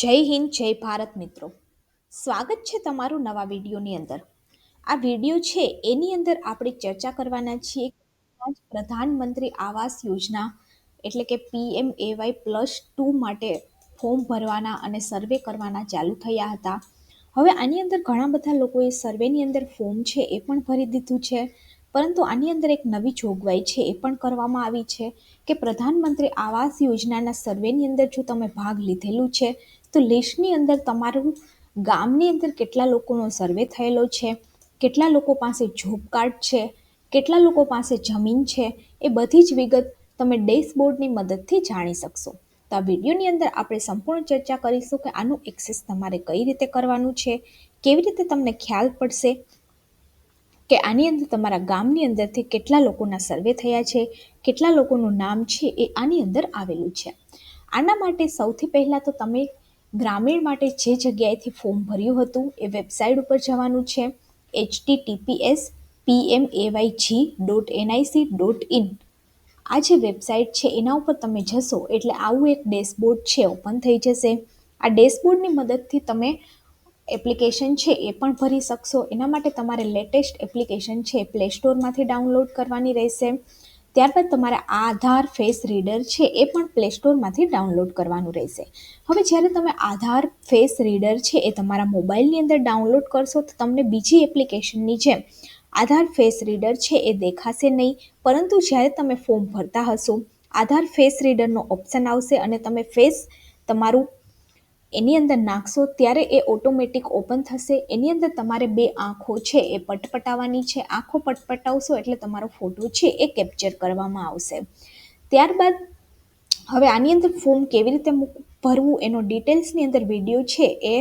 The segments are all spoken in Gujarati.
જય હિન્દ જય ભારત મિત્રો. સ્વાગત છે તમારું નવા વિડીયોની અંદર. આ વિડીયો છે એની અંદર આપણે ચર્ચા કરવાના છીએ આજ પ્રધાનમંત્રી આવાસ યોજના એટલે કે PMAY+2 માટે ફોર્મ ભરવાના અને સર્વે કરવાના ચાલુ થયા હતા. હવે આની અંદર ઘણા બધા લોકોએ સર્વેની અંદર ફોર્મ છે એ પણ ભરી દીધું છે, પરંતુ આની અંદર એક નવી જોગવાઈ છે એ પણ કરવામાં આવી છે કે પ્રધાનમંત્રી આવાસ યોજનાના સર્વેની અંદર જો તમે ભાગ લીધેલું છે તો લિસ્ટની અંદર તમારું ગામની અંદર કેટલા લોકોનો સર્વે થયેલો છે, કેટલા લોકો પાસે જોબ કાર્ડ છે, કેટલા લોકો પાસે જમીન છે, એ બધી જ વિગત તમે ડેશબોર્ડની મદદથી જાણી શકશો. તો આ વિડીયોની અંદર આપણે સંપૂર્ણ ચર્ચા કરીશું કે આનું એક્સેસ તમારે કઈ રીતે કરવાનું છે, કેવી રીતે તમને ખ્યાલ પડશે કે આની અંદર તમારા ગામની અંદરથી કેટલા લોકોના સર્વે થયા છે, કેટલા લોકોનું નામ છે એ આની અંદર આવેલું છે. આના માટે સૌથી પહેલાં તો તમે ગ્રામીણ માટે જે જગ્યાએથી ફોર્મ ભર્યું હતું એ વેબસાઇટ ઉપર જવાનું છે https://pmayg.nic.in. આ જે વેબસાઇટ છે એના ઉપર તમે જશો એટલે આવું એક ડેશબોર્ડ છે ઓપન થઈ જશે. આ ડેશબોર્ડની મદદથી તમે એપ્લિકેશન છે એ પણ ભરી શકશો. એના માટે તમારે લેટેસ્ટ એપ્લિકેશન છે પ્લે સ્ટોરમાંથી ડાઉનલોડ કરવાની રહેશે. ત્યારબાદ તમારે આધાર ફેસ રીડર છે એ પણ પ્લે સ્ટોરમાંથી ડાઉનલોડ કરવાનું રહેશે. હવે જ્યારે તમે આધાર ફેસ રીડર છે એ તમારા મોબાઈલની અંદર ડાઉનલોડ કરશો તો તમને બીજી એપ્લિકેશનની જેમ આધાર ફેસ રીડર છે એ દેખાશે નહીં, પરંતુ જ્યારે તમે ફોર્મ ભરતા હશો આધાર ફેસ રીડરનો ઓપ્શન આવશે અને તમે ફેસ તમારું એની અંદર નાખશો ત્યારે એ ઓટોમેટિક ઓપન થશે. એની અંદર તમારે બે આંખો છે એ પટપટાવવાની છે. આંખો પટપટાવશો એટલે તમારો ફોટો છે એ કેપ્ચર કરવામાં આવશે. ત્યારબાદ હવે આની અંદર ફોર્મ કેવી રીતે ભરવું એનો ડિટેલ્સની અંદર વિડીયો છે એ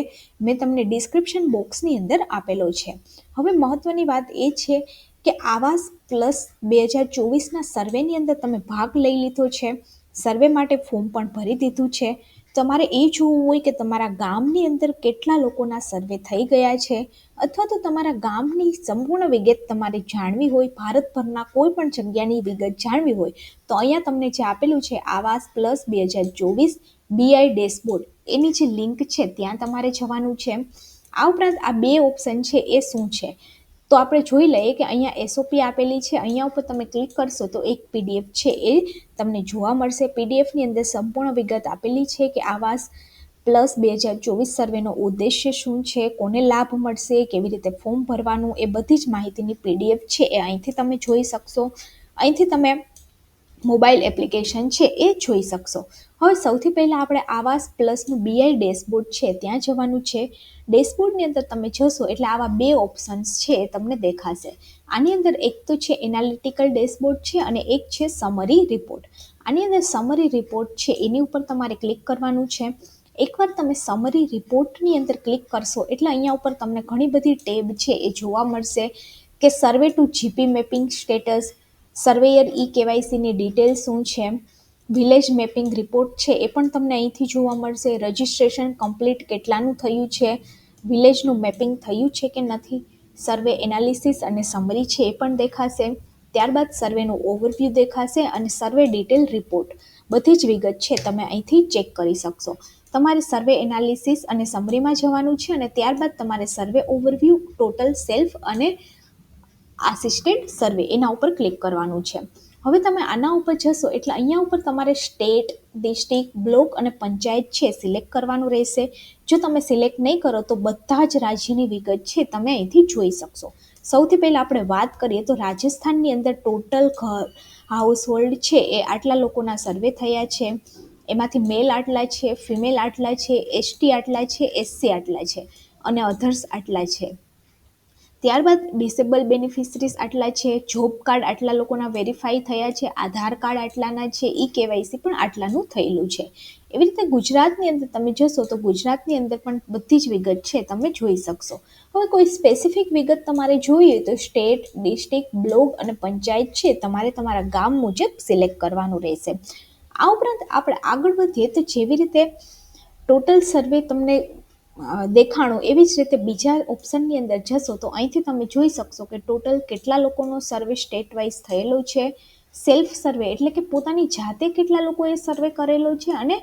મેં તમને ડિસ્ક્રિપ્શન બોક્સની અંદર આપેલો છે. હવે મહત્ત્વની વાત એ છે કે આવાસ પ્લસ 2024ના સર્વેની અંદર તમે ભાગ લઈ લીધો છે, સર્વે માટે ફોર્મ પણ ભરી દીધું છે. તમારે એ જોવું હોય કે તમારા ગામની અંદર કેટલા લોકોના સર્વે થઈ ગયા છે, અથવા તો તમારા ગામની સંપૂર્ણ વિગત તમારે જાણવી હોય, ભારતભરના કોઈ પણ જગ્યાની વિગત જાણવી હોય તો અહીંયા તમને જે આપેલું છે આવાસ પ્લસ 2024 BI ડેશબોર્ડ એની જે લિંક છે ત્યાં તમારે જવાનું છે. આ ઉપરાંત આ બે ઓપ્શન છે એ શું છે તો આપણે જોઈ લઈએ કે અહીંયા SOP આપેલી છે. અહીંયા ઉપર તમે ક્લિક કરશો તો એક PDF છે એ તમને જોવા મળશે. PDFની અંદર સંપૂર્ણ વિગત આપેલી છે કે આવાસ પ્લસ 2024 સર્વેનો ઉદ્દેશ્ય શું છે, કોને લાભ મળશે, કેવી રીતે ફોર્મ ભરવાનું, એ બધી જ માહિતીની PDF છે એ અહીંથી તમે જોઈ શકશો. અહીંથી તમે મોબાઈલ એપ્લિકેશન છે એ જોઈ શકશો. હવે સૌથી પહેલાં આપણે આવાસ પ્લસનું BI ડેશબોર્ડ છે ત્યાં જવાનું છે. ડેશબોર્ડની અંદર તમે જશો એટલે આવા બે ઓપ્શન્સ છે એ તમને દેખાશે. આની અંદર એક તો છે એનાલિટિકલ ડેશબોર્ડ છે અને એક છે સમરી રિપોર્ટ. આની અંદર સમરી રિપોર્ટ છે એની ઉપર તમારે ક્લિક કરવાનું છે. એકવાર તમે સમરી રિપોર્ટની અંદર ક્લિક કરશો એટલે અહીંયા ઉપર તમને ઘણી બધી ટેબ છે એ જોવા મળશે કે survey to GP mapping status, surveyor KYCની ડિટેલ શું છે, વિલેજ મેપિંગ રિપોર્ટ છે એ પણ તમને અહીંથી જોવા મળશે. રજિસ્ટ્રેશન કમ્પ્લીટ કેટલાનું થયું છે, વિલેજનું મેપિંગ થયું છે કે નથી, સર્વે એનાલિસિસ અને સમરી છે એ પણ દેખાશે. ત્યારબાદ સર્વેનું ઓવરવ્યૂ દેખાશે અને સર્વે ડિટેલ રિપોર્ટ બધી જ વિગત છે તમે અહીંથી ચેક કરી શકશો. તમારે સર્વે એનાલિસિસ અને સમરીમાં જવાનું છે અને ત્યારબાદ તમારે સર્વે ઓવરવ્યૂ, ટોટલ, સેલ્ફ અને આસિસ્ટેડ સર્વે એના ઉપર ક્લિક કરવાનું છે. હવે તમે આના ઉપર જશો એટલે અહીંયા ઉપર તમારે સ્ટેટ, ડિસ્ટ્રિક્ટ, બ્લોક અને પંચાયત છે સિલેક્ટ કરવાનું રહેશે. જો તમે સિલેક્ટ નહીં કરો તો બધા જ રાજ્યની વિગત છે તમે અહીંથી જોઈ શકશો. સૌથી પહેલાં આપણે વાત કરીએ તો રાજસ્થાનની અંદર ટોટલ હાઉસ હોલ્ડ છે એ આટલા લોકોના સર્વે થયા છે. એમાંથી મેલ આટલા છે, ફિમેલ આટલા છે, ST આટલા છે, SC આટલા છે અને અધર્સ આટલા છે. ત્યારબાદ ડિસેબલ બેનિફિશરીઝ આટલા છે, જોબ કાર્ડ આટલા લોકોના વેરીફાઈ થયા છે, આધાર કાર્ડ આટલાના છે, KYC પણ આટલાનું થયેલું છે. એવી રીતે ગુજરાતની અંદર તમે જશો તો ગુજરાતની અંદર પણ બધી જ વિગત છે તમે જોઈ શકશો. હવે કોઈ સ્પેસિફિક વિગત તમારે જોઈએ તો સ્ટેટ, ડિસ્ટ્રિક્ટ, બ્લોક અને પંચાયત છે તમારે તમારા ગામ મુજબ સિલેક્ટ કરવાનું રહેશે. આ ઉપરાંત આપણે આગળ વધીએ તો જેવી રીતે ટોટલ સર્વે તમને દેખાણું એવી જ રીતે બીજા ઓપ્શનની અંદર જશો તો અહીંથી તમે જોઈ શકશો કે ટોટલ કેટલા લોકોનો સર્વે સ્ટેટ વાઇઝ થયેલો છે, સેલ્ફ સર્વે એટલે કે પોતાની જાતે કેટલા લોકોએ સર્વે કરેલો છે, અને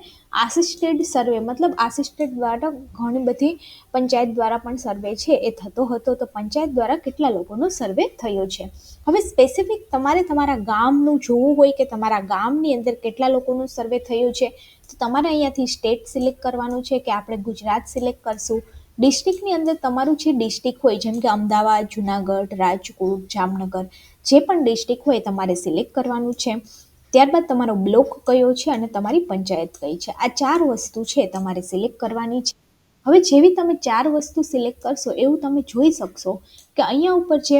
આસિસ્ટેડ સર્વે મતલબ આસિસ્ટેડ દ્વારા ઘણી બધી પંચાયત દ્વારા પણ સર્વે છે એ થતો હતો, તો પંચાયત દ્વારા કેટલા લોકોનો સર્વે થયો છે. હવે સ્પેસિફિક તમારે તમારા ગામનું જોવું હોય કે તમારા ગામની અંદર કેટલા લોકોનું સર્વે થયું છે, તો તમારે અહીંયાથી સ્ટેટ સિલેક્ટ કરવાનું છે કે આપણે ગુજરાત સિલેક્ટ કરશું. ડિસ્ટ્રિક્ટની અંદર તમારું જે ડિસ્ટ્રિક્ટ હોય, જેમ કે અમદાવાદ, જુનાગઢ, રાજકોટ, જામનગર, જે પણ ડિસ્ટ્રિક્ટ હોય તમારે સિલેક્ટ કરવાનું છે. ત્યારબાદ તમારો બ્લોક કયો છે અને તમારી પંચાયત કઈ છે, આ 4 વસ્તુ છે તમારે સિલેક્ટ કરવાની છે. હવે જેવી તમે 4 વસ્તુ સિલેક્ટ કરશો એવું તમે જોઈ શકશો કે અહીંયા ઉપર જે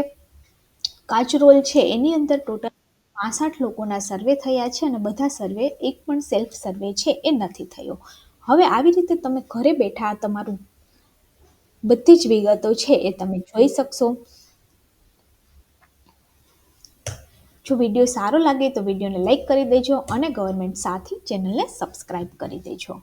કાચરોલ છે એની અંદર ટોટલ 65 લોકોના સર્વે થયા છે, અને બધા સર્વે એક પણ સેલ્ફ સર્વે છે એ નથી થયો. હવે આવી રીતે તમે ઘરે બેઠા તમારું બધી જ વિગતો છે એ તમે જોઈ શકશો. જો વિડીયો સારો લાગે તો વિડીયોને લાઈક કરી દેજો અને ગવર્મેન્ટ સાથી ચેનલને સબસ્ક્રાઈબ કરી દેજો.